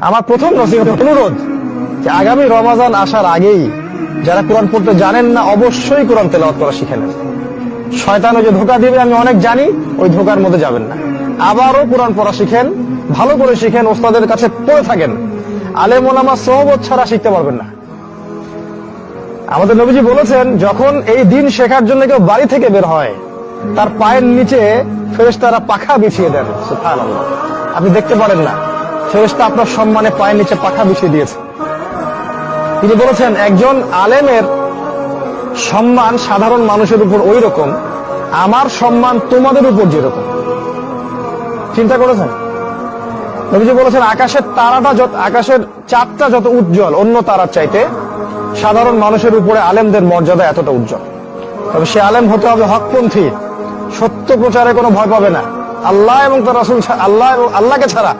আমার প্রথম নসিহত অনুরোধ যে আগামী রমাজান আসার আগেই যারা কোরআন পড়তে জানেন না অবশ্যই কোরআন তেলাওয়াত করা শিখে নেন। শয়তান ওই যে ধোঁকা দিবে আমি অনেক জানি, ওই ধোঁকার মধ্যে যাবেন না। আবারও কোরআন পড়া শিখেন, ভালো করে শিখেন, ওস্তাদের কাছে পড়ে থাকেন। আলেম ওলামা সোহবত ছাড়া শিখতে পারবেন না। আমাদের নবীজি বলেছেন, যখন এই দিন শেখার জন্য কেউ বাড়ি থেকে বের হয় তার পায়ের নিচে ফেরেশতারা পাখা বিছিয়ে দেন। সুবহানাল্লাহ। আপনি দেখতে পারেন না, ফেরেশতা আপনার সম্মানে পায়ের নিচে পাখা বিছিয়ে দিয়েছে। তিনি বলেছেন, একজন আলেমের সম্মান সাধারণ মানুষের উপর ওই রকম, আমার সম্মান তোমাদের উপর যেরকম। চিন্তা করেছেন? নবীজি বলেছেন, আকাশের চাঁদটা যত উজ্জ্বল অন্য তারার চাইতে, সাধারণ মানুষের উপরে আলেমদের মর্যাদা এতটা উজ্জ্বল। তবে সে আলেম হতে হবে হকপন্থী, সত্য প্রচারে কোনো ভয় পাবে না, আল্লাহ এবং তার রাসূল, আল্লাহকে ছাড়া